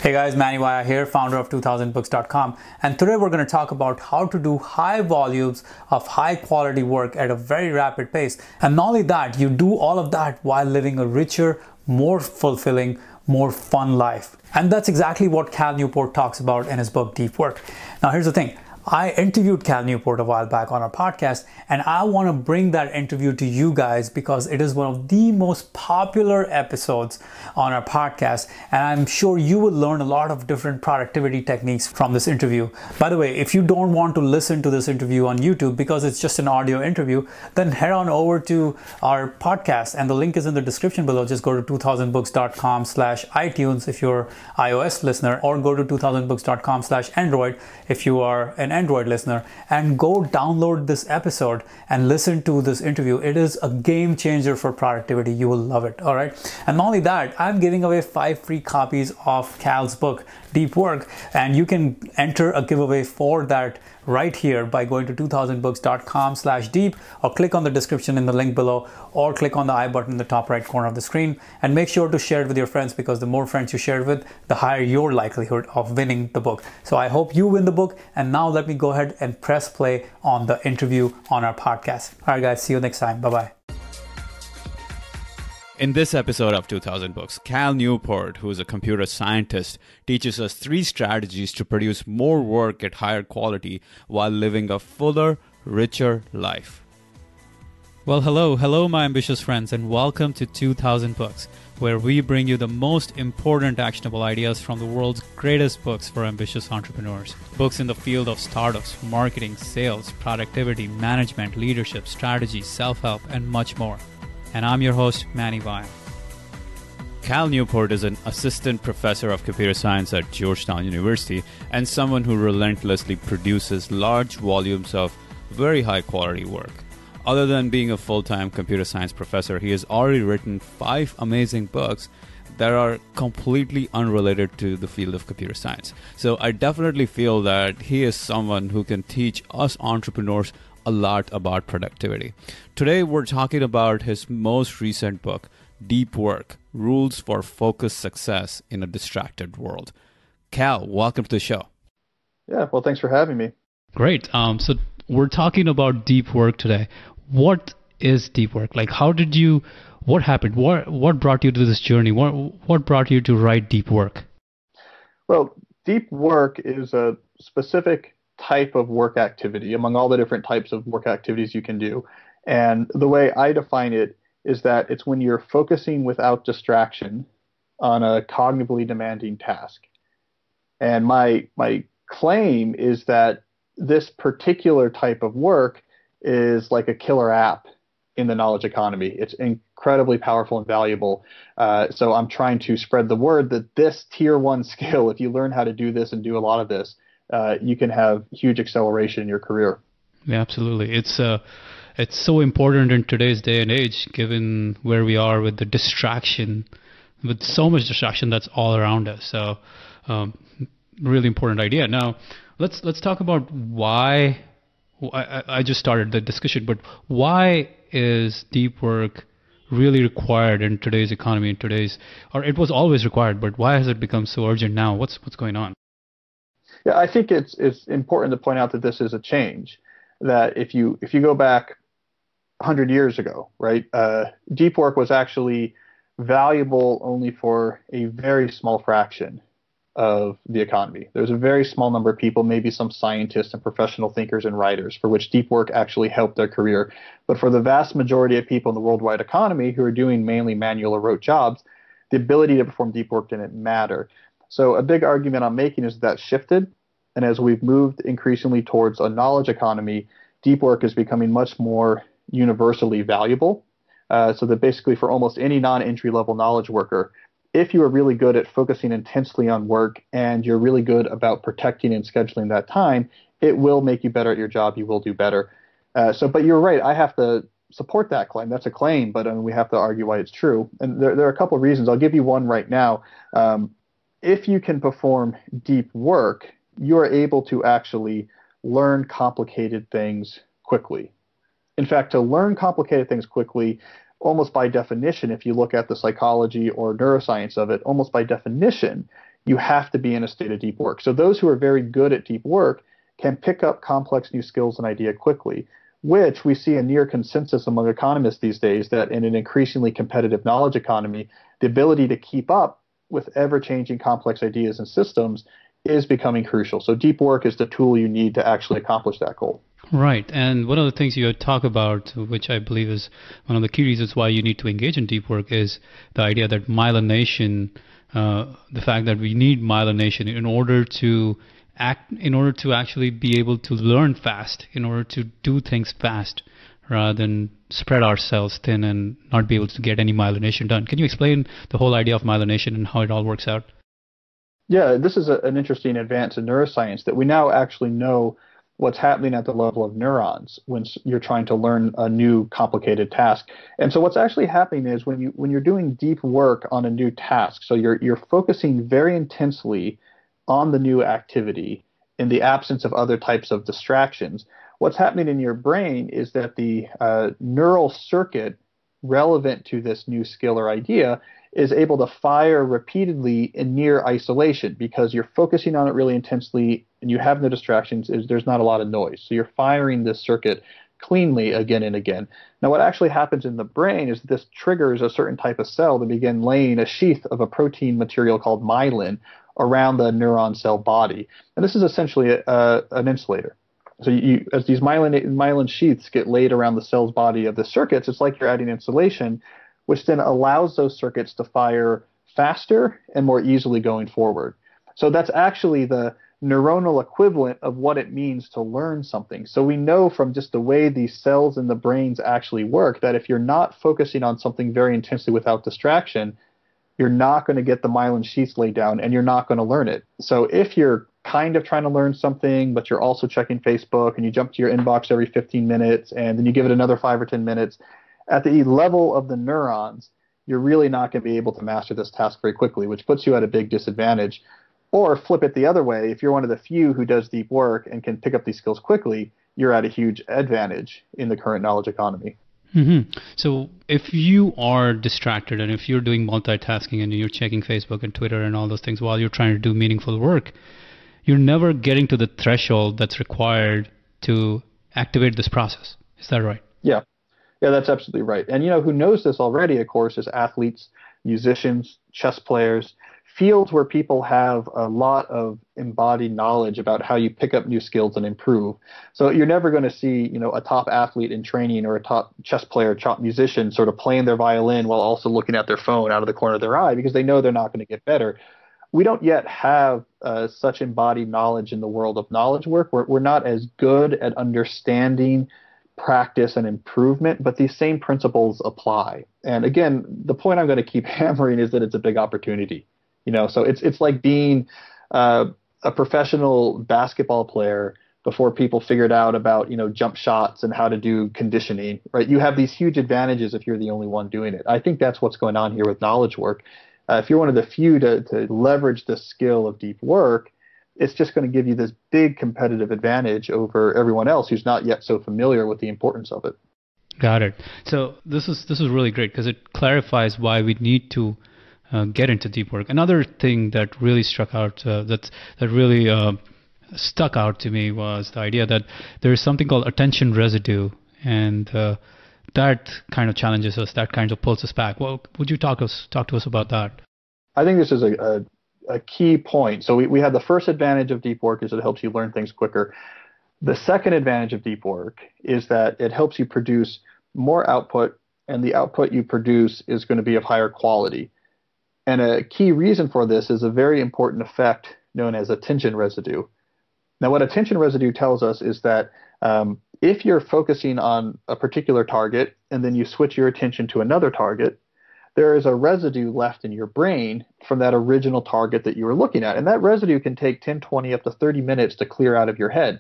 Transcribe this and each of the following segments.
Hey guys, Manny Vaya here, founder of 2000books.com, and today we're going to talk about how to do high volumes of high quality work at a very rapid pace. And not only that, you do all of that while living a richer, more fulfilling, more fun life. And that's exactly what Cal Newport talks about in his book, Deep Work. Now here's the thing. I interviewed Cal Newport a while back on our podcast, and I want to bring that interview to you guys because it is one of the most popular episodes on our podcast, and I'm sure you will learn a lot of different productivity techniques from this interview. By the way, if you don't want to listen to this interview on YouTube because it's just an audio interview, then head on over to our podcast, and the link is in the description below. Just go to 2000books.com/iTunes if you're an iOS listener, or go to 2000books.com/Android if you are an Android listener, and go download this episode and listen to this interview. It is a game changer for productivity. You will love it. All right. And not only that, I'm giving away 5 free copies of Cal's book, Deep Work, and you can enter a giveaway for that right here by going to 2000books.com/deep, or click on the description in the link below, or click on the I button in the top right corner of the screen, and make sure to share it with your friends, because the more friends you share it with, the higher your likelihood of winning the book. So I hope you win the book. And now let me go ahead and press play on the interview on our podcast. All right guys, see you next time. Bye-bye. In this episode of 2000 Books, Cal Newport, who is a computer scientist, teaches us 3 strategies to produce more work at higher quality while living a fuller, richer life. Well, hello, my ambitious friends, and welcome to 2000 Books, where we bring you the most important actionable ideas from the world's greatest books for ambitious entrepreneurs. Books in the field of startups, marketing, sales, productivity, management, leadership, strategy, self-help, and much more. And I'm your host, Manny Vaya. Cal Newport is an assistant professor of computer science at Georgetown University and someone who relentlessly produces large volumes of very high quality work. Other than being a full-time computer science professor, he has already written 5 amazing books that are completely unrelated to the field of computer science. So I definitely feel that he is someone who can teach us entrepreneurs a lot about productivity. Today, we're talking about his most recent book, Deep Work: Rules for Focused Success in a Distracted World. Cal, welcome to the show. Yeah, well, thanks for having me. Great. So we're talking about deep work today. What is deep work? Like, what happened? What brought you to this journey? What brought you to write Deep Work? Well, deep work is a specific type of work activity among all the different types of work activities you can do. And the way I define it is that it's when you're focusing without distraction on a cognitively demanding task. And my claim is that this particular type of work is like a killer app in the knowledge economy. It's incredibly powerful and valuable. So I'm trying to spread the word that this tier 1 skill, if you learn how to do this and do a lot of this, you can have huge acceleration in your career. Yeah, absolutely. It's so important in today's day and age, given where we are with the distraction, with so much distraction that's all around us. So, really important idea. Now, let's talk about why. I just started the discussion, but why is deep work really required in today's economy? Or it was always required, but why has it become so urgent now? What's going on? Yeah, I think it's important to point out that this is a change. That if you go back 100 years ago, right, deep work was actually valuable only for a very small fraction of the economy. There's a very small number of people, maybe some scientists and professional thinkers and writers, for which deep work actually helped their career. But for the vast majority of people in the worldwide economy who are doing mainly manual or rote jobs, the ability to perform deep work didn't matter. So a big argument I'm making is that shifted, and as we've moved increasingly towards a knowledge economy, deep work is becoming much more universally valuable. So that basically for almost any non-entry level knowledge worker, if you are really good at focusing intensely on work and you're really good about protecting and scheduling that time, it will make you better at your job. You will do better. But you're right. I have to support that claim. That's a claim, but we have to argue why it's true. And there are a couple of reasons. I'll give you one right now. If you can perform deep work, you are able to actually learn complicated things quickly. In fact, to learn complicated things quickly, almost by definition, if you look at the psychology or neuroscience of it, almost by definition, you have to be in a state of deep work. So those who are very good at deep work can pick up complex new skills and idea quickly, which we see a near consensus among economists these days that in an increasingly competitive knowledge economy, the ability to keep up with ever-changing complex ideas and systems is becoming crucial. So deep work is the tool you need to actually accomplish that goal. Right. And one of the things you talk about, which I believe is one of the key reasons why you need to engage in deep work, is the idea that myelination, the fact that we need myelination in order to actually be able to learn fast, in order to do things fast, rather than spread ourselves thin and not be able to get any myelination done. Can you explain the whole idea of myelination and how it all works out? Yeah, this is an interesting advance in neuroscience that we now actually know what's happening at the level of neurons when you're trying to learn a new complicated task. And so what's actually happening is when you're doing deep work on a new task, so you're focusing very intensely on the new activity in the absence of other types of distractions, what's happening in your brain is that the neural circuit relevant to this new skill or idea is able to fire repeatedly in near isolation because you're focusing on it really intensely and you have no distractions. There's not a lot of noise. So you're firing this circuit cleanly again and again. Now, what actually happens in the brain is this triggers a certain type of cell to begin laying a sheath of a protein material called myelin around the neuron cell body. And this is essentially an insulator. So as these myelin sheaths get laid around the cell's body of the circuits, it's like you're adding insulation, which then allows those circuits to fire faster and more easily going forward. So that's actually the neuronal equivalent of what it means to learn something. So we know from just the way these cells in the brains actually work that if you're not focusing on something very intensely without distraction, you're not going to get the myelin sheaths laid down and you're not going to learn it. So if you're kind of trying to learn something, but you're also checking Facebook and you jump to your inbox every 15 minutes and then you give it another 5 or 10 minutes, at the level of the neurons, you're really not going to be able to master this task very quickly, which puts you at a big disadvantage. Or flip it the other way, if you're one of the few who does deep work and can pick up these skills quickly, you're at a huge advantage in the current knowledge economy. Mm-hmm. So if you are distracted and if you're doing multitasking and you're checking Facebook and Twitter and all those things while you're trying to do meaningful work, you're never getting to the threshold that's required to activate this process. Is that right? Yeah. Yeah, that's absolutely right. And who knows this already, of course, is athletes, musicians, chess players, fields where people have a lot of embodied knowledge about how you pick up new skills and improve. So you're never going to see, a top athlete in training or a top chess player, top musician sort of playing their violin while also looking at their phone out of the corner of their eye because they know they're not going to get better. We don't yet have such embodied knowledge in the world of knowledge work. We're not as good at understanding practice and improvement, but these same principles apply. And again, the point I'm going to keep hammering is that it's a big opportunity. So it's like being a professional basketball player before people figured out about, jump shots and how to do conditioning, right? You have these huge advantages if you're the only one doing it. I think that's what's going on here with knowledge work. If you're one of the few to leverage the skill of deep work, it's just going to give you this big competitive advantage over everyone else who's not yet so familiar with the importance of it. Got it. So this is really great because it clarifies why we need to get into deep work. Another thing that really stuck out to me was the idea that there is something called attention residue, and that kind of challenges us, that kind of pulls us back. Well, would you talk to us about that? I think this is a key point. So we have the first advantage of deep work is it helps you learn things quicker. The second advantage of deep work is that it helps you produce more output, and the output you produce is going to be of higher quality. And a key reason for this is a very important effect known as attention residue. Now, what attention residue tells us is that if you're focusing on a particular target and then you switch your attention to another target, there is a residue left in your brain from that original target that you were looking at. And that residue can take 10, 20, up to 30 minutes to clear out of your head.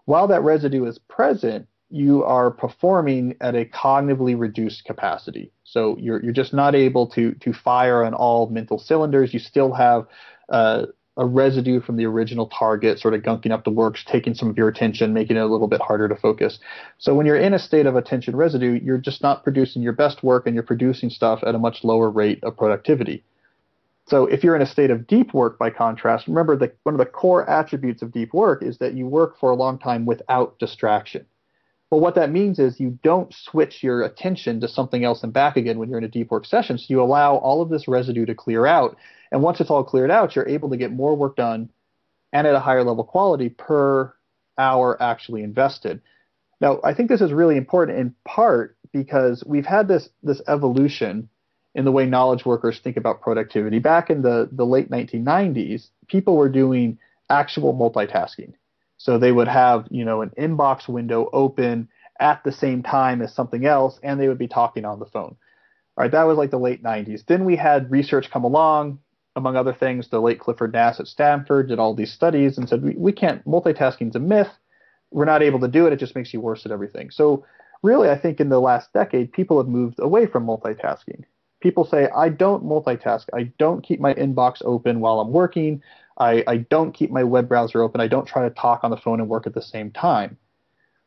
While that residue is present, you are performing at a cognitively reduced capacity. So you're just not able to fire on all mental cylinders. You still have a residue from the original target sort of gunking up the works, taking some of your attention, making it a little bit harder to focus. So when you're in a state of attention residue, you're just not producing your best work and you're producing stuff at a much lower rate of productivity. So if you're in a state of deep work, by contrast, remember that one of the core attributes of deep work is that you work for a long time without distraction. Well, what that means is you don't switch your attention to something else and back again when you're in a deep work session. So you allow all of this residue to clear out. And once it's all cleared out, you're able to get more work done and at a higher level quality per hour actually invested. Now, I think this is really important in part because we've had this evolution in the way knowledge workers think about productivity. Back in the late 1990s, people were doing actual multitasking. So they would have, an inbox window open at the same time as something else, and they would be talking on the phone. All right, that was like the late 90s. Then we had research come along, among other things. The late Clifford Nass at Stanford did all these studies and said, we can't, multitasking's a myth. We're not able to do it. It just makes you worse at everything. So really, I think in the last decade, people have moved away from multitasking. People say, I don't multitask. I don't keep my inbox open while I'm working. I don't keep my web browser open. I don't try to talk on the phone and work at the same time.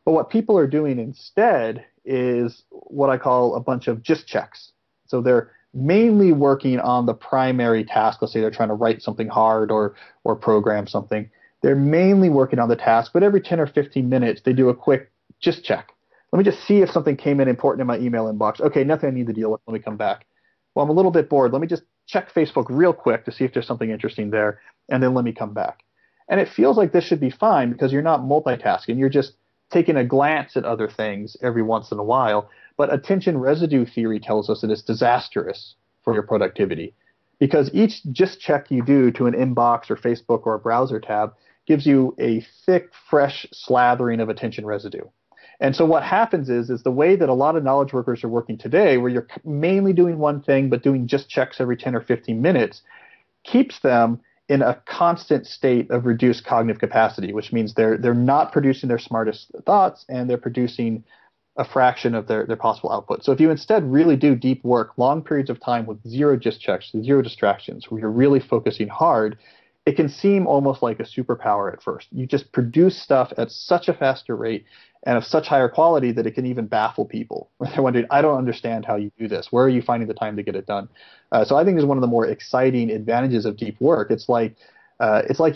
But what people are doing instead is what I call a bunch of just checks. So they're mainly working on the primary task. Let's say they're trying to write something hard or program something. They're mainly working on the task, but every 10 or 15 minutes, they do a quick just check. Let me just see if something came in important in my email inbox. Okay, nothing I need to deal with. Let me come back. Well, I'm a little bit bored. Let me just check Facebook real quick to see if there's something interesting there, and then let me come back. And it feels like this should be fine because you're not multitasking. You're just taking a glance at other things every once in a while. But attention residue theory tells us that it's disastrous for your productivity because each just check you do to an inbox or Facebook or a browser tab gives you a thick, fresh slathering of attention residue. And so what happens is the way that a lot of knowledge workers are working today, where you're mainly doing one thing but doing just checks every 10 or 15 minutes, keeps them in a constant state of reduced cognitive capacity, which means they're not producing their smartest thoughts and they're producing a fraction of their possible output. So if you instead really do deep work, long periods of time with zero just checks, zero distractions, where you're really focusing hard, it can seem almost like a superpower at first. You just produce stuff at such a faster rate and of such higher quality that it can even baffle people. They're wondering, I don't understand how you do this. Where are you finding the time to get it done? So I think it's one of the more exciting advantages of deep work. It's like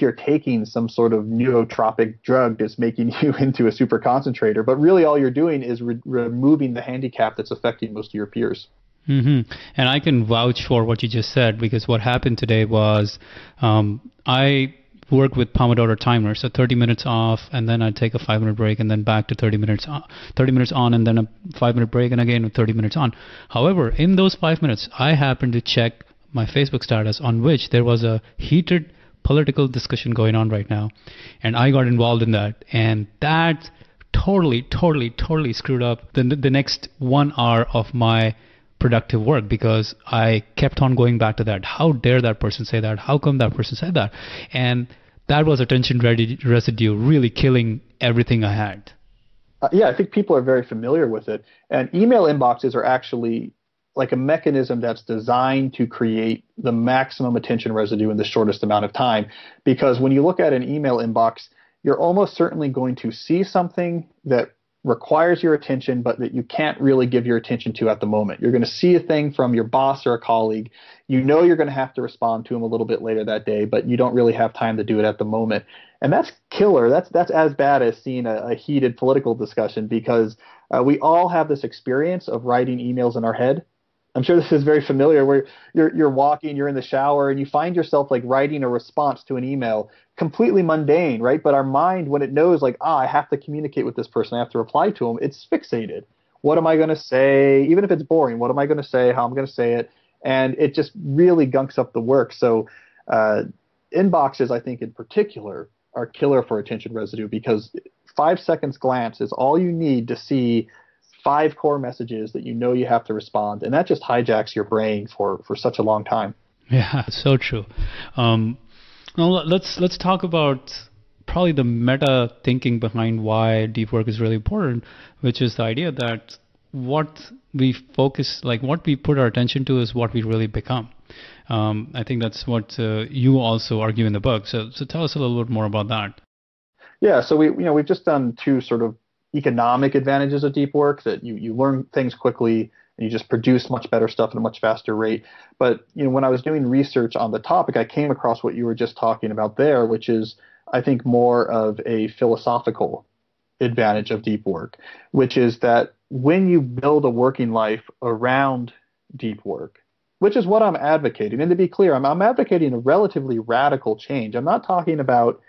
you're taking some sort of neurotropic drug that's making you into a super concentrator, but really all you're doing is removing the handicap that's affecting most of your peers. Mm-hmm. And I can vouch for what you just said, because what happened today was I work with Pomodoro timer, so 30 minutes off, and then I take a 5-minute break, and then back to 30 minutes on, and then a 5-minute break, and again 30 minutes on. However, in those 5 minutes, I happened to check my Facebook status, on which there was a heated political discussion going on right now, and I got involved in that, and that totally screwed up the next 1 hour of my productive work, because I kept on going back to that. How dare that person say that? How come that person said that? And that was attention residue really killing everything I had. Yeah, I think people are very familiar with it. And email inboxes are actually like a mechanism that's designed to create the maximum attention residue in the shortest amount of time. Because when you look at an email inbox, you're almost certainly going to see something that requires your attention, but that you can't really give your attention to at the moment. You're going to see a thing from your boss or a colleague. You know you're going to have to respond to him a little bit later that day, but you don't really have time to do it at the moment. And that's killer. That's as bad as seeing a heated political discussion, because we all have this experience of writing emails in our head. I'm sure this is very familiar, where you're walking, you're in the shower, and you find yourself like writing a response to an email, completely mundane, right? But our mind, when it knows like, I have to communicate with this person, I have to reply to him, it's fixated. What am I going to say? Even if it's boring, what am I going to say? How am I going to say it? And it just really gunks up the work. So inboxes, I think in particular, are killer for attention residue, because 5 seconds glance is all you need to see 5 core messages that you know you have to respond, and that just hijacks your brain for such a long time. Yeah, so true. Now let's talk about probably the meta thinking behind why deep work is really important, which is the idea that what we focus, like what we put our attention to, is what we really become. I think that's what you also argue in the book. So tell us a little bit more about that. Yeah, so we've just done 2 sort of economic advantages of deep work, that you learn things quickly and you just produce much better stuff at a much faster rate. But when I was doing research on the topic, I came across what you were just talking about there, which is, I think, more of a philosophical advantage of deep work, which is that when you build a working life around deep work, which is what I'm advocating. And to be clear, I'm advocating a relatively radical change. I'm not talking about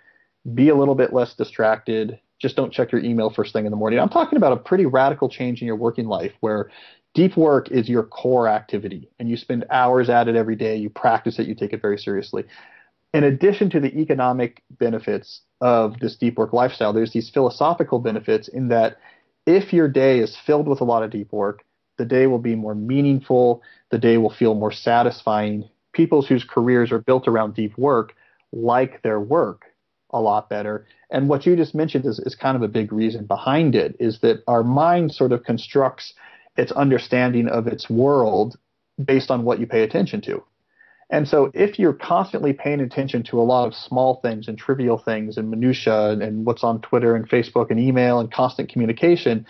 be a little bit less distracted, just don't check your email first thing in the morning. I'm talking about a pretty radical change in your working life where deep work is your core activity and you spend hours at it every day, you practice it, you take it very seriously. In addition to the economic benefits of this deep work lifestyle, there's these philosophical benefits in that if your day is filled with a lot of deep work, the day will be more meaningful, the day will feel more satisfying. People whose careers are built around deep work like their work a lot better. And what you just mentioned is kind of a big reason behind it, is that our mind sort of constructs its understanding of its world based on what you pay attention to. And so if you're constantly paying attention to a lot of small things and trivial things and minutia and what's on Twitter and Facebook and email and constant communication,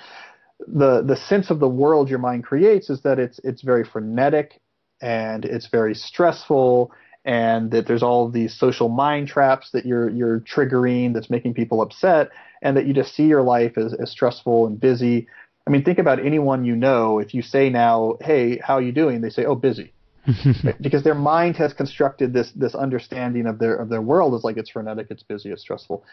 the sense of the world your mind creates is that it's very frenetic and it's very stressful, and that there's all of these social mind traps that you're triggering that's making people upset, and that you just see your life as stressful and busy. I mean, think about anyone you know. If you say now, hey, how are you doing? They say, oh, busy. Because their mind has constructed this understanding of their world as like it's frenetic, it's busy, it's stressful.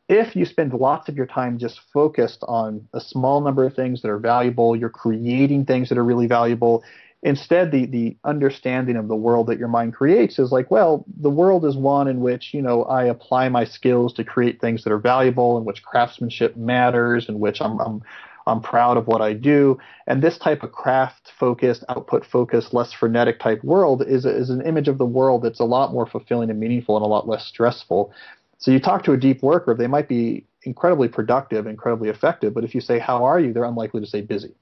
If you spend lots of your time just focused on a small number of things that are valuable, you're creating things that are really valuable. Instead, the understanding of the world that your mind creates is like, well, the world is one in which, I apply my skills to create things that are valuable, in which craftsmanship matters, in which I'm proud of what I do. And this type of craft-focused, output-focused, less frenetic type world is an image of the world that's a lot more fulfilling and meaningful and a lot less stressful. So you talk to a deep worker, they might be incredibly productive, incredibly effective, but if you say, how are you? They're unlikely to say busy.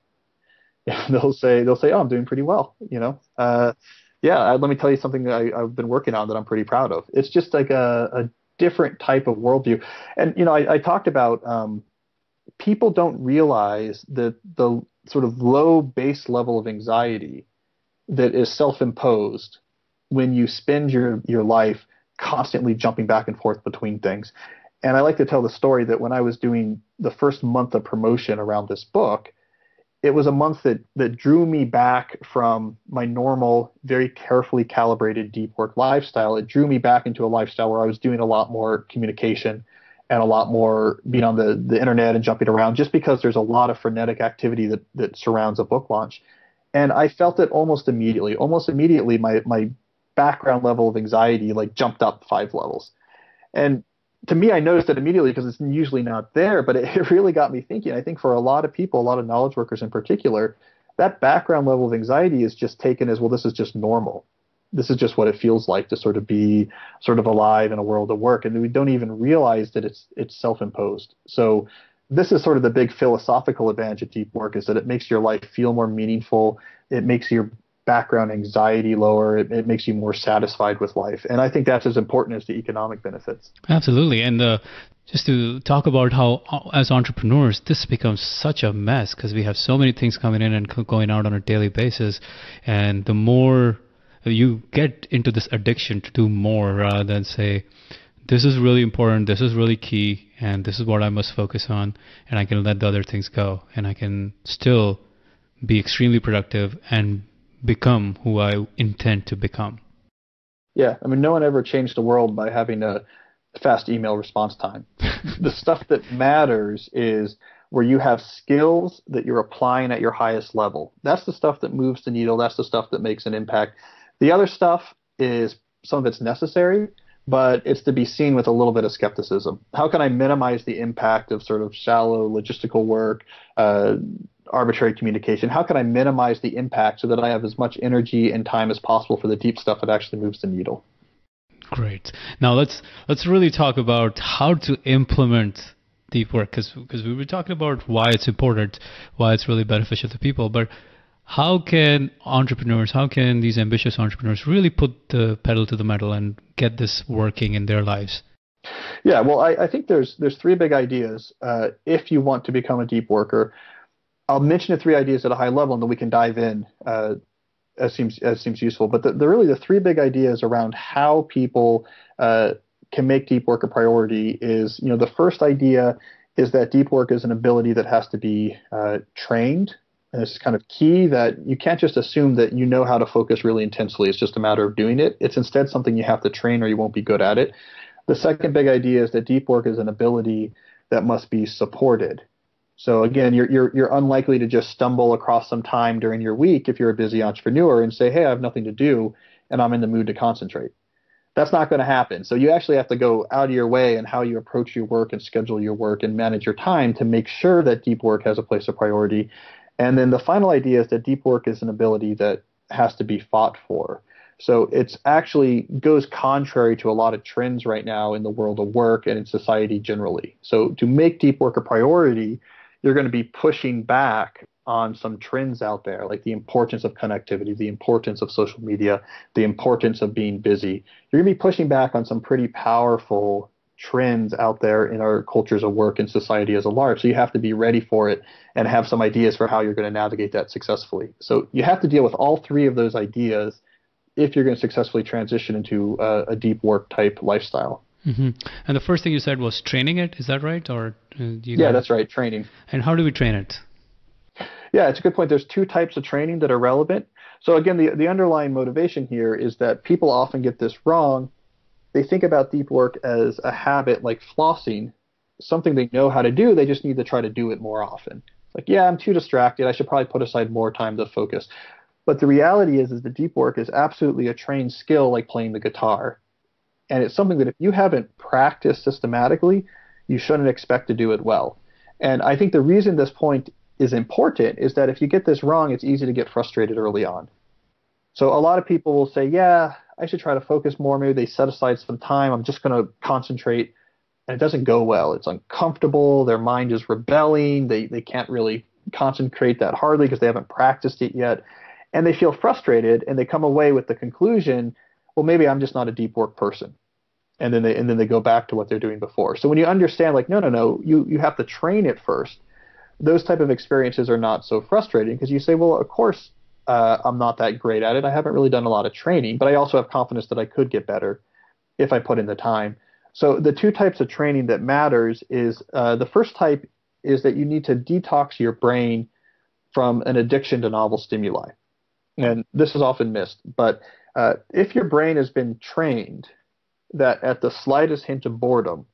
They'll say, oh, I'm doing pretty well. Let me tell you something I've been working on that I'm pretty proud of. It's just like a different type of worldview. And, I talked about people don't realize that the sort of low base level of anxiety that is self-imposed when you spend your life constantly jumping back and forth between things. And I like to tell the story that when I was doing the first month of promotion around this book, it was a month that drew me back from my normal, very carefully calibrated deep work lifestyle. It drew me back into a lifestyle where I was doing a lot more communication and a lot more being on the internet and jumping around, just because there's a lot of frenetic activity that surrounds a book launch. And I felt it almost immediately. Almost immediately, my background level of anxiety jumped up 5 levels. And to me, I noticed it immediately because it's usually not there, but it really got me thinking. I think for a lot of people, a lot of knowledge workers in particular, that background level of anxiety is just taken as, well, this is just normal. This is just what it feels like to sort of be sort of alive in a world of work. And we don't even realize that it's self-imposed. So this is sort of the big philosophical advantage of deep work, is that it makes your life feel more meaningful. It makes your background anxiety lower. It makes you more satisfied with life. And I think that's as important as the economic benefits. Absolutely. And just to talk about how, as entrepreneurs, this becomes such a mess because we have so many things coming in and going out on a daily basis. And the more you get into this addiction to do more rather than say, this is really important, this is really key, and this is what I must focus on, and I can let the other things go, and I can still be extremely productive and become who I intend to become. Yeah, I mean, no one ever changed the world by having a fast email response time. The stuff that matters is where you have skills that you're applying at your highest level. That's the stuff that moves the needle. That's the stuff that makes an impact. The other stuff is, some of it's necessary, but it's to be seen with a little bit of skepticism. How can I minimize the impact of sort of shallow logistical work, arbitrary communication? How can I minimize the impact so that I have as much energy and time as possible for the deep stuff that actually moves the needle? Great. Now let's really talk about how to implement deep work, because we were talking about why it's important, why it's really beneficial to people, but how can these ambitious entrepreneurs really put the pedal to the metal and get this working in their lives? Yeah, well, I think there's 3 big ideas if you want to become a deep worker. I'll mention the three ideas at a high level, and then we can dive in as seems useful. But really the three big ideas around how people can make deep work a priority is, the first idea is that deep work is an ability that has to be trained. And it's kind of key that you can't just assume that you know how to focus really intensely. It's just a matter of doing it. It's instead something you have to train or you won't be good at it. The second big idea is that deep work is an ability that must be supported. So again, you're unlikely to just stumble across some time during your week if you're a busy entrepreneur and say, hey, I have nothing to do and I'm in the mood to concentrate. That's not going to happen. So you actually have to go out of your way in how you approach your work and schedule your work and manage your time to make sure that deep work has a place of priority. And then the final idea is that deep work is an ability that has to be fought for. So it's actually goes contrary to a lot of trends right now in the world of work and in society generally. So to make deep work a priority, you're going to be pushing back on some trends out there, like the importance of connectivity, the importance of social media, the importance of being busy. You're going to be pushing back on some pretty powerful trends out there in our cultures of work and society as a large. So you have to be ready for it and have some ideas for how you're going to navigate that successfully. So you have to deal with all three of those ideas if you're going to successfully transition into a deep work type lifestyle. Mm-hmm. And the first thing you said was training it. Is that right? Or that's right. Training. And how do we train it? Yeah, it's a good point. There's two types of training that are relevant. So again, the underlying motivation here is that people often get this wrong. They think about deep work as a habit like flossing, something they know how to do. They just need to try to do it more often. Like, yeah, I'm too distracted. I should probably put aside more time to focus. But the reality is that deep work is absolutely a trained skill like playing the guitar. And it's something that if you haven't practiced systematically, you shouldn't expect to do it well. And I think the reason this point is important is that if you get this wrong, it's easy to get frustrated early on. So a lot of people will say, yeah, I should try to focus more. Maybe they set aside some time. I'm just going to concentrate. And it doesn't go well. It's uncomfortable. Their mind is rebelling. They can't really concentrate that hardly because they haven't practiced it yet. And they feel frustrated and they come away with the conclusion, well, maybe I'm just not a deep work person. And then they go back to what they're doing before. So when you understand, like, no, you have to train it first, those type of experiences are not so frustrating because you say, well, of course, I'm not that great at it. I haven't really done a lot of training, but I also have confidence that I could get better if I put in the time. So the two types of training that matters is the first type is that you need to detox your brain from an addiction to novel stimuli. And this is often missed, but if your brain has been trained that at the slightest hint of boredom,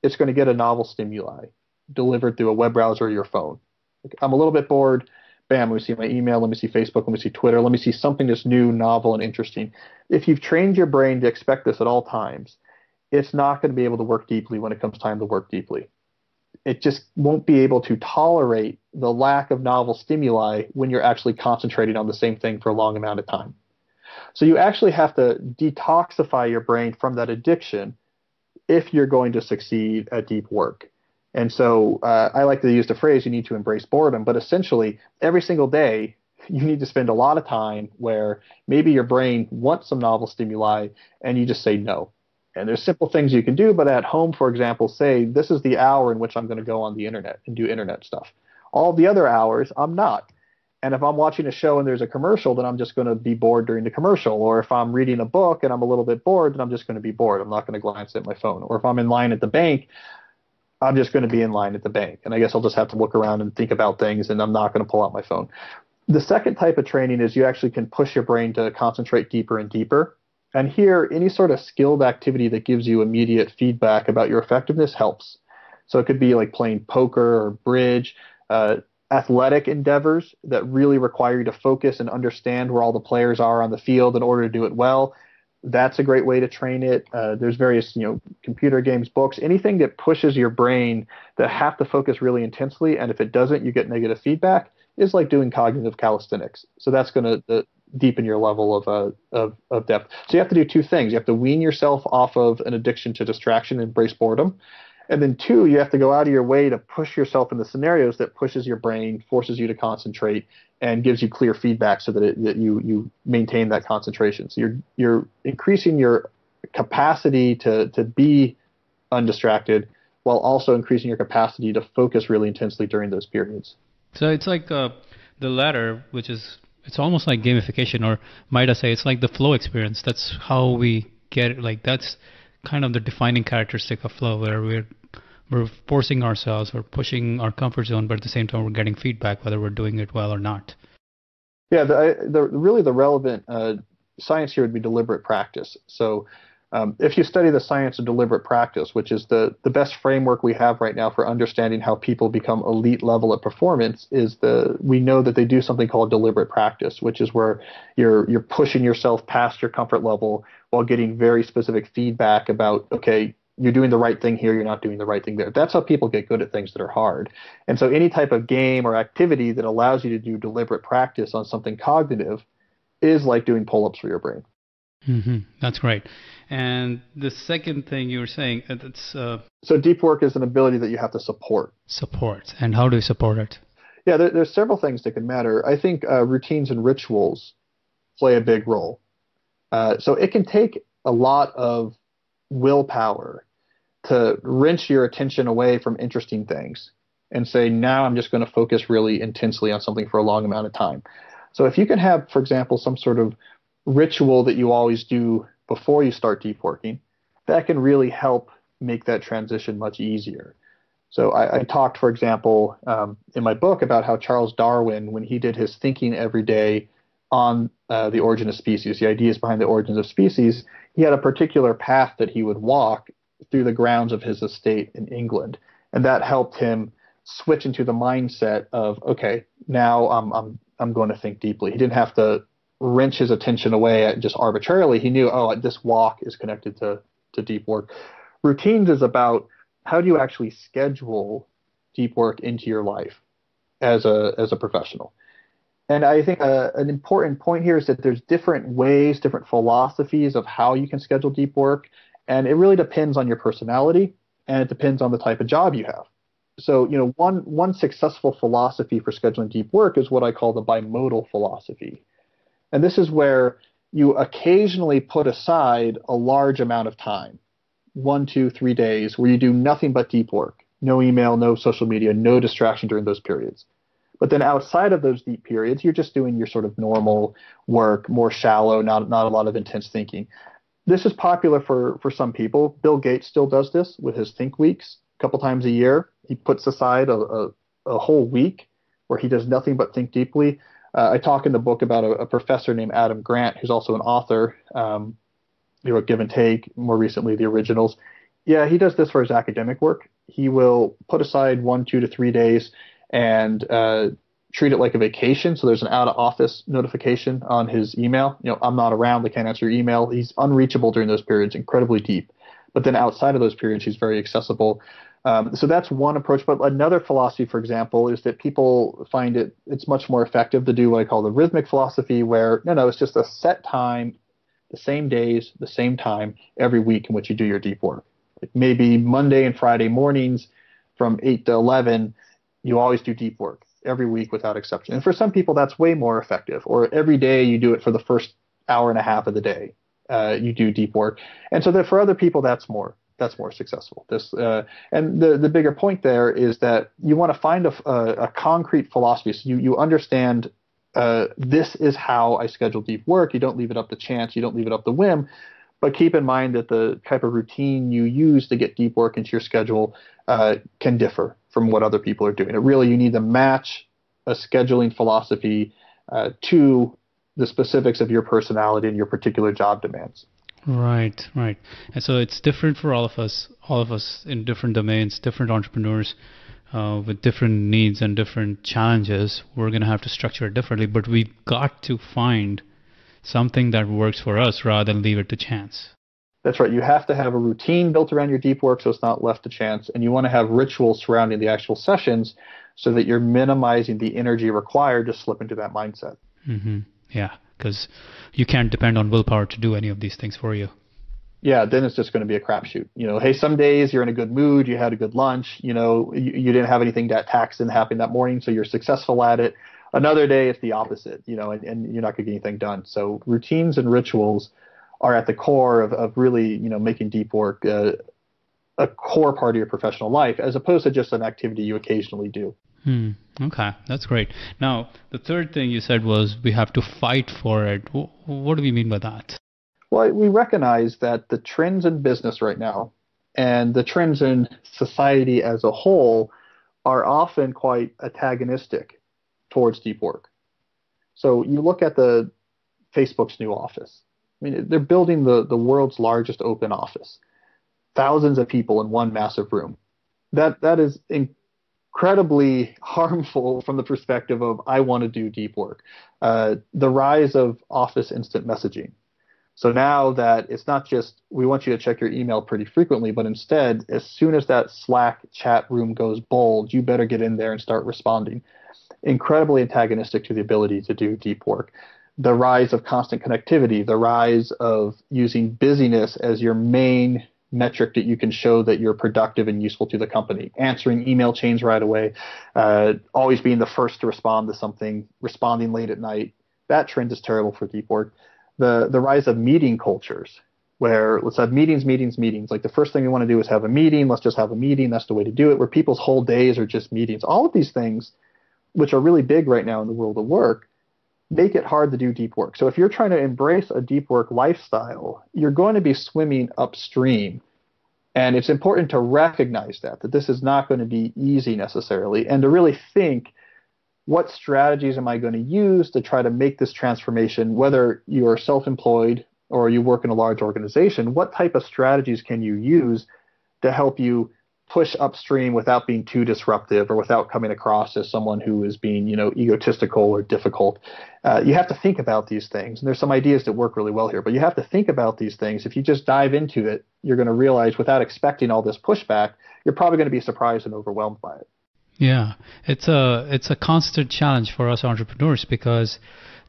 it's going to get a novel stimuli delivered through a web browser or your phone. Like, I'm a little bit bored. Bam, let me see my email. Let me see Facebook. Let me see Twitter. Let me see something that's new, novel, and interesting. If you've trained your brain to expect this at all times, it's not going to be able to work deeply when it comes time to work deeply. It just won't be able to tolerate the lack of novel stimuli when you're actually concentrating on the same thing for a long amount of time. So you actually have to detoxify your brain from that addiction if you're going to succeed at deep work. And so I like to use the phrase, you need to embrace boredom, but essentially every single day you need to spend a lot of time where maybe your brain wants some novel stimuli and you just say no. And there's simple things you can do, but at home, for example, say this is the hour in which I'm going to go on the internet and do internet stuff. All the other hours, I'm not. And if I'm watching a show and there's a commercial, then I'm just going to be bored during the commercial. Or if I'm reading a book and I'm a little bit bored, then I'm just going to be bored. I'm not going to glance at my phone. Or if I'm in line at the bank, I'm just going to be in line at the bank. And I guess I'll just have to look around and think about things, and I'm not going to pull out my phone. The second type of training is you actually can push your brain to concentrate deeper and deeper. And here, any sort of skilled activity that gives you immediate feedback about your effectiveness helps. So it could be like playing poker or bridge, athletic endeavors that really require you to focus and understand where all the players are on the field in order to do it well. That's a great way to train it. There's various, computer games, books, anything that pushes your brain that have to focus really intensely. And if it doesn't, you get negative feedback, is like doing cognitive calisthenics. So that's going to deepen your level of depth. So you have to do two things. You have to wean yourself off of an addiction to distraction and embrace boredom. And then two, you have to go out of your way to push yourself into scenarios that pushes your brain, forces you to concentrate, and gives you clear feedback so that you maintain that concentration. So you're increasing your capacity to be undistracted while also increasing your capacity to focus really intensely during those periods. So it's like the latter, which is, it's almost like gamification, or might I say, it's like the flow experience. That's how we get it. Like that's kind of the defining characteristic of flow, where we're forcing ourselves, we're pushing our comfort zone, but at the same time we're getting feedback whether we're doing it well or not. Yeah, really the relevant science here would be deliberate practice. So if you study the science of deliberate practice, which is the best framework we have right now for understanding how people become elite level at performance, we know that they do something called deliberate practice, which is where you're pushing yourself past your comfort level while getting very specific feedback about, okay, you're doing the right thing here, you're not doing the right thing there. That's how people get good at things that are hard. And so any type of game or activity that allows you to do deliberate practice on something cognitive is like doing pull-ups for your brain. Mm-hmm. That's great. And the second thing you were saying, it's so deep work is an ability that you have to support. Support. And how do you support it? Yeah, there's several things that can matter. I think routines and rituals play a big role. So it can take a lot of willpower to wrench your attention away from interesting things and say, now I'm just going to focus really intensely on something for a long amount of time. So if you can have, for example, some sort of ritual that you always do before you start deep working, that can really help make that transition much easier. So I talked, for example, in my book about how Charles Darwin, when he did his thinking every day on the origin of species, the ideas behind the origins of species, he had a particular path that he would walk through the grounds of his estate in England. And that helped him switch into the mindset of, okay, now I'm going to think deeply. He didn't have to wrench his attention away just arbitrarily. He knew, oh, this walk is connected to deep work. Routines is about how do you actually schedule deep work into your life as a professional. And I think an important point here is that there's different ways, different philosophies of how you can schedule deep work. And it really depends on your personality, and it depends on the type of job you have. So, one successful philosophy for scheduling deep work is what I call the bimodal philosophy. And this is where you occasionally put aside a large amount of time, 1, 2, 3 days, where you do nothing but deep work. No email, no social media, no distraction during those periods. But then outside of those deep periods, you're just doing your sort of normal work, more shallow, not a lot of intense thinking. This is popular for some people. Bill Gates still does this with his Think Weeks a couple times a year. He puts aside a whole week where he does nothing but think deeply. I talk in the book about a professor named Adam Grant, who's also an author. He wrote Give and Take, more recently The Originals. Yeah, he does this for his academic work. He will put aside 1, 2 to 3 days and treat it like a vacation. So there's an out of office notification on his email. I'm not around. They can't answer your email. He's unreachable during those periods, incredibly deep. But then outside of those periods, he's very accessible. So that's one approach. But another philosophy, for example, is that people find it's much more effective to do what I call the rhythmic philosophy, where it's just a set time, the same days, the same time every week in which you do your deep work. Like maybe Monday and Friday mornings from 8 to 11, you always do deep work every week without exception. And for some people, that's way more effective. Or every day you do it for the first hour and a half of the day. You do deep work. And so that for other people, that's more successful. And the bigger point there is that you want to find a concrete philosophy. So you understand this is how I schedule deep work. You don't leave it up to chance. You don't leave it up to whim. But keep in mind that the type of routine you use to get deep work into your schedule can differ from what other people are doing. You need to match a scheduling philosophy to the specifics of your personality and your particular job demands. Right. And so it's different for all of us in different domains, different entrepreneurs with different needs and different challenges. We're going to have to structure it differently, but we've got to find something that works for us rather than leave it to chance. That's right. You have to have a routine built around your deep work so it's not left to chance. And you want to have rituals surrounding the actual sessions so that you're minimizing the energy required to slip into that mindset. Mm-hmm. Yeah, because you can't depend on willpower to do any of these things for you. Yeah, then it's just going to be a crapshoot. Hey, some days you're in a good mood, you had a good lunch, you didn't have anything that taxing happen that morning, so you're successful at it. Another day it's the opposite, and you're not going to get anything done. So routines and rituals are at the core of really, making deep work a core part of your professional life, as opposed to just an activity you occasionally do. Okay, that's great. Now, the third thing you said was we have to fight for it. What do we mean by that? Well, we recognize that the trends in business right now and the trends in society as a whole are often quite antagonistic towards deep work. So you look at Facebook's new office. I mean, they're building the world's largest open office, thousands of people in one massive room. That is incredibly harmful from the perspective of I want to do deep work. The rise of Office instant messaging. So now that it's not just we want you to check your email pretty frequently, but instead, as soon as that Slack chat room goes bold, you better get in there and start responding. Incredibly antagonistic to the ability to do deep work. The rise of constant connectivity, the rise of using busyness as your main metric that you can show that you're productive and useful to the company, answering email chains right away, always being the first to respond to something, responding late at night. That trend is terrible for deep work. The rise of meeting cultures, where let's have meetings. Like the first thing we want to do is have a meeting. Let's just have a meeting. That's the way to do it, where people's whole days are just meetings. All of these things, which are really big right now in the world of work, make it hard to do deep work. So if you're trying to embrace a deep work lifestyle, you're going to be swimming upstream. And it's important to recognize that this is not going to be easy necessarily, and to really think, what strategies am I going to use to try to make this transformation, whether you are self-employed or you work in a large organization, what type of strategies can you use to help you push upstream without being too disruptive or without coming across as someone who is being, egotistical or difficult. You have to think about these things. And there's some ideas that work really well here, but you have to think about these things. If you just dive into it, you're going to realize without expecting all this pushback, you're probably going to be surprised and overwhelmed by it. Yeah, it's a constant challenge for us entrepreneurs because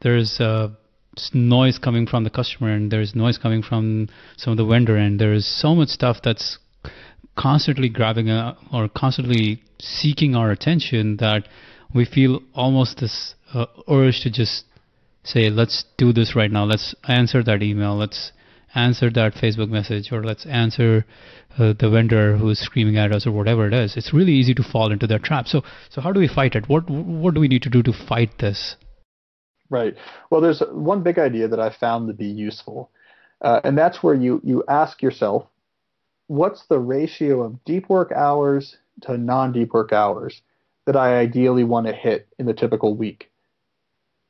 there's noise coming from the customer and there's noise coming from some of the vendor, and there's so much stuff that's constantly grabbing or constantly seeking our attention that we feel almost this urge to just say, let's do this right now. Let's answer that email. Let's answer that Facebook message, or let's answer the vendor who's screaming at us, or whatever it is. It's really easy to fall into that trap. So how do we fight it? What do we need to do to fight this? Right. Well, there's one big idea that I found to be useful, and that's where you ask yourself, what's the ratio of deep work hours to non-deep work hours that I ideally want to hit in the typical week?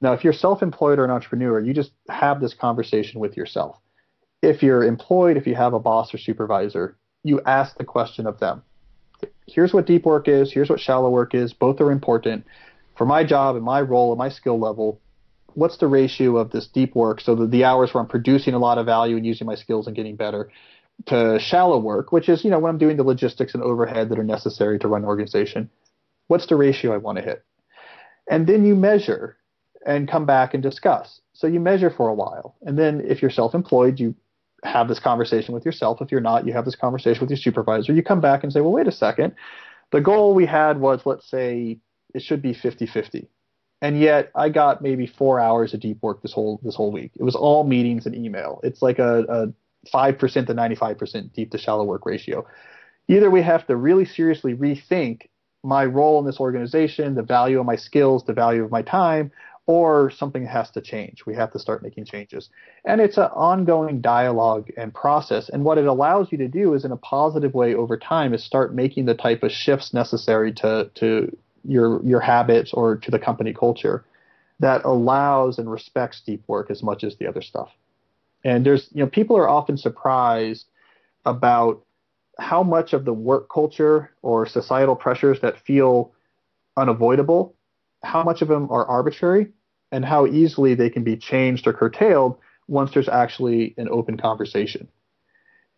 Now, if you're self-employed or an entrepreneur, you just have this conversation with yourself. If you're employed, if you have a boss or supervisor, you ask the question of them. Here's what deep work is. Here's what shallow work is. Both are important. For my job and my role and my skill level, what's the ratio of this deep work, so that the hours where I'm producing a lot of value and using my skills and getting better, to shallow work, which is, when I'm doing the logistics and overhead that are necessary to run an organization, what's the ratio I want to hit? And then you measure and come back and discuss. So you measure for a while. And then if you're self-employed, you have this conversation with yourself. If you're not, you have this conversation with your supervisor. You come back and say, well, wait a second. The goal we had was, let's say, it should be 50-50. And yet I got maybe 4 hours of deep work this whole week. It was all meetings and email. It's like a 5% to 95% deep to shallow work ratio. Either we have to really seriously rethink my role in this organization, the value of my skills, the value of my time, or something has to change. We have to start making changes. And it's an ongoing dialogue and process. And what it allows you to do is, in a positive way over time, is start making the type of shifts necessary to your habits or to the company culture that allows and respects deep work as much as the other stuff. And there's, people are often surprised about how much of the work culture or societal pressures that feel unavoidable, how much of them are arbitrary, and how easily they can be changed or curtailed once there's actually an open conversation.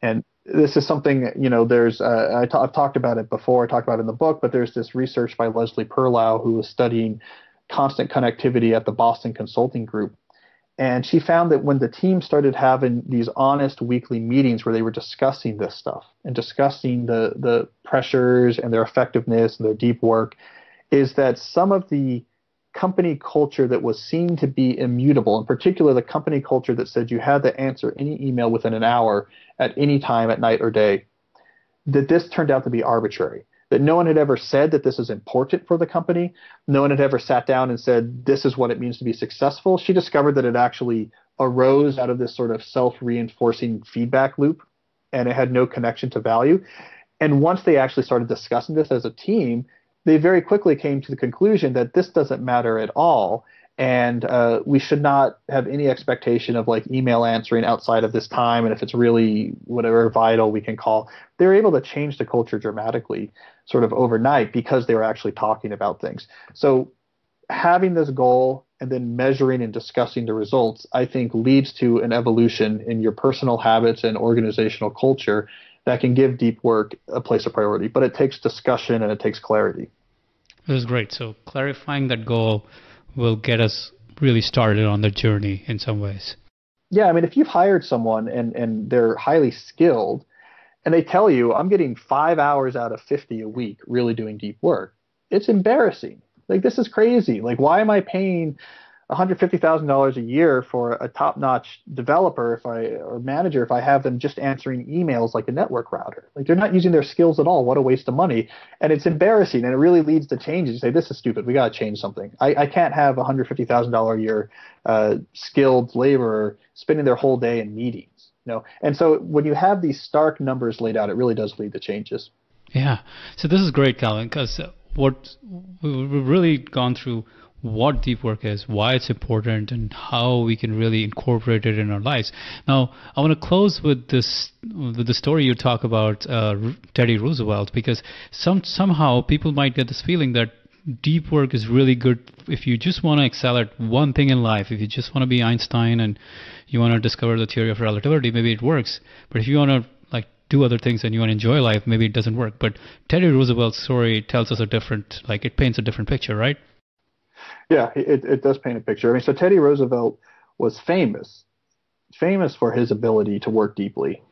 And this is something, I've talked about it before, I talked about it in the book, but there's this research by Leslie Perlow, who was studying constant connectivity at the Boston Consulting Group. And she found that when the team started having these honest weekly meetings where they were discussing this stuff and discussing the pressures and their effectiveness and their deep work, is that some of the company culture that was seen to be immutable, in particular the company culture that said you had to answer any email within an hour at any time at night or day, that this turned out to be arbitrary. that no one had ever said that this is important for the company. No one had ever sat down and said, this is what it means to be successful. She discovered that it actually arose out of this sort of self-reinforcing feedback loop, and it had no connection to value. And once they actually started discussing this as a team, they very quickly came to the conclusion that this doesn't matter at all. And we should not have any expectation of like email answering outside of this time. And if it's really whatever vital we can call, they were able to change the culture dramatically sort of overnight because they were actually talking about things. So having this goal and then measuring and discussing the results, I think leads to an evolution in your personal habits and organizational culture that can give deep work a place of priority. But it takes discussion and it takes clarity. This is great. So clarifying that goal will get us really started on the journey in some ways. Yeah, I mean, if you've hired someone and they're highly skilled and they tell you, I'm getting 5 hours out of 50 a week really doing deep work, it's embarrassing. Like, this is crazy. Like, why am I paying $150,000 a year for a top-notch developer or manager if I have them just answering emails like a network router? Like, they're not using their skills at all. What a waste of money. And it's embarrassing, and it really leads to changes. You say, this is stupid. We got to change something. I can't have a $150,000 a year skilled laborer spending their whole day in meetings. And so when you have these stark numbers laid out, it really does lead to changes. Yeah. So this is great, Calvin, because what we've really gone through what deep work is, why it's important, and how we can really incorporate it in our lives. Now, I want to close with the story you talk about Teddy Roosevelt, because somehow people might get this feeling that deep work is really good if you just want to excel at one thing in life. If you just want to be Einstein and you want to discover the theory of relativity, maybe it works. But if you want to do other things and you want to enjoy life, maybe it doesn't work. But Teddy Roosevelt's story tells us it paints a different picture, right? Yeah, it does paint a picture. I mean, so Teddy Roosevelt was famous for his ability to work deeply,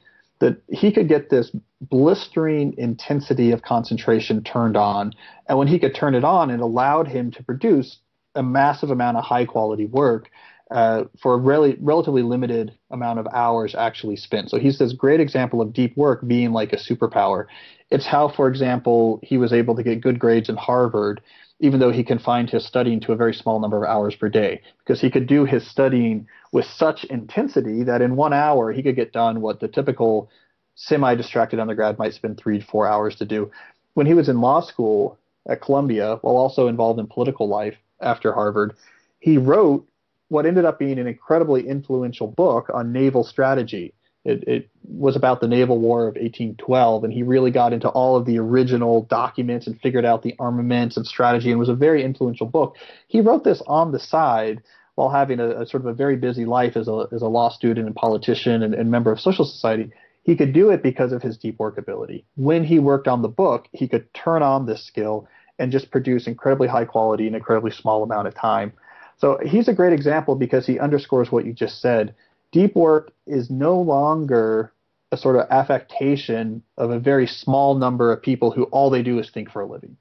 that he could get this blistering intensity of concentration turned on. And when he could turn it on, it allowed him to produce a massive amount of high quality work for a relatively limited amount of hours actually spent. So he's this great example of deep work being like a superpower. It's how, for example, he was able to get good grades in Harvard, even though he confined his studying to a very small number of hours per day, because he could do his studying with such intensity that in 1 hour he could get done what the typical semi-distracted undergrad might spend 3 to 4 hours to do. When he was in law school at Columbia, while also involved in political life after Harvard, he wrote what ended up being an incredibly influential book on naval strategy. It was about the Naval War of 1812, and he really got into all of the original documents and figured out the armaments and strategy, and was a very influential book. He wrote this on the side while having a sort of a very busy life as a law student and politician and member of social society. He could do it because of his deep work ability. When he worked on the book, he could turn on this skill and just produce incredibly high quality in an incredibly small amount of time. So he's a great example because he underscores what you just said. Deep work is no longer a sort of affectation of a very small number of people who all they do is think for a living.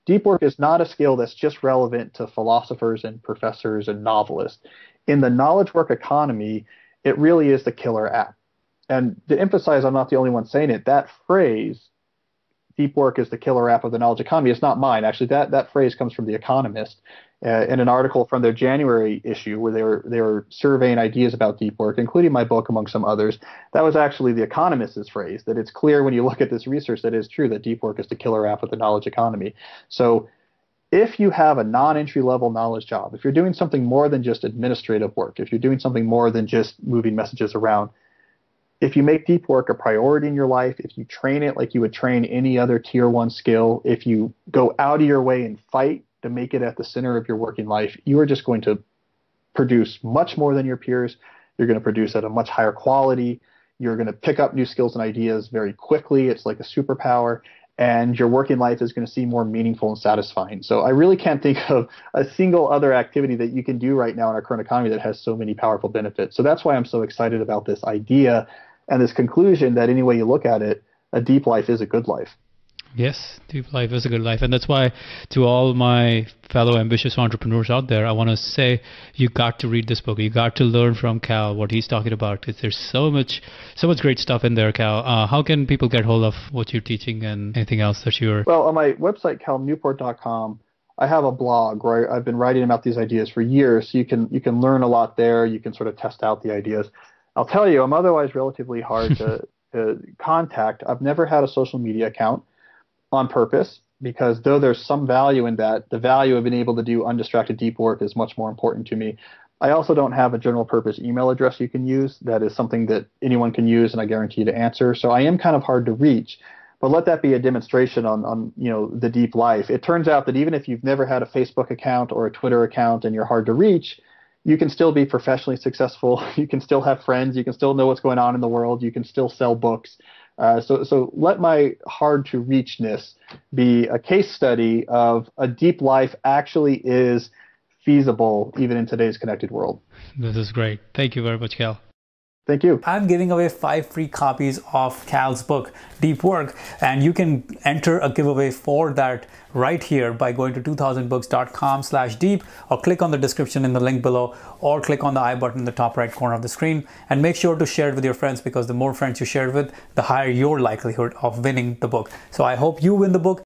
Deep work is not a skill that's just relevant to philosophers and professors and novelists. In the knowledge work economy, it really is the killer app. And to emphasize, I'm not the only one saying it, that phrase, deep work is the killer app of the knowledge economy, it's not mine. Actually, that phrase comes from The Economist in an article from their January issue where they were surveying ideas about deep work, including my book, among some others. That was actually The Economist's phrase, that it's clear when you look at this research that it is true that deep work is the killer app of the knowledge economy. So if you have a non-entry level knowledge job, if you're doing something more than just administrative work, if you're doing something more than just moving messages around, if you make deep work a priority in your life, if you train it like you would train any other tier 1 skill, if you go out of your way and fight to make it at the center of your working life, you are just going to produce much more than your peers. You're going to produce at a much higher quality. You're going to pick up new skills and ideas very quickly. It's like a superpower. And your working life is going to seem more meaningful and satisfying. So I really can't think of a single other activity that you can do right now in our current economy that has so many powerful benefits. So that's why I'm so excited about this idea and this conclusion that any way you look at it, a deep life is a good life. Yes, deep life is a good life. And that's why to all my fellow ambitious entrepreneurs out there, I want to say you got to read this book. You got to learn from Cal what he's talking about. 'Cause there's so much great stuff in there, Cal. How can people get hold of what you're teaching and anything else that you're... Well, on my website, calnewport.com, I have a blog where I've been writing about these ideas for years. So you can learn a lot there. You can sort of test out the ideas. I'll tell you, I'm otherwise relatively hard to contact. I've never had a social media account on purpose, because though there's some value in that, the value of being able to do undistracted deep work is much more important to me. I also don't have a general purpose email address you can use. That is something that anyone can use, and I guarantee to answer. So I am kind of hard to reach. But let that be a demonstration on the deep life. It turns out that even if you've never had a Facebook account or a Twitter account and you're hard to reach, you can still be professionally successful. You can still have friends. You can still know what's going on in the world. You can still sell books. So let my hard to reachness be a case study of a deep life actually is feasible even in today's connected world. This is great. Thank you very much, Cal. Thank you. I'm giving away 5 free copies of Cal's book, Deep Work, and you can enter a giveaway for that right here by going to 2000books.com/deep, or click on the description in the link below, or click on the I button in the top right corner of the screen. And make sure to share it with your friends, because the more friends you share it with, the higher your likelihood of winning the book. So I hope you win the book.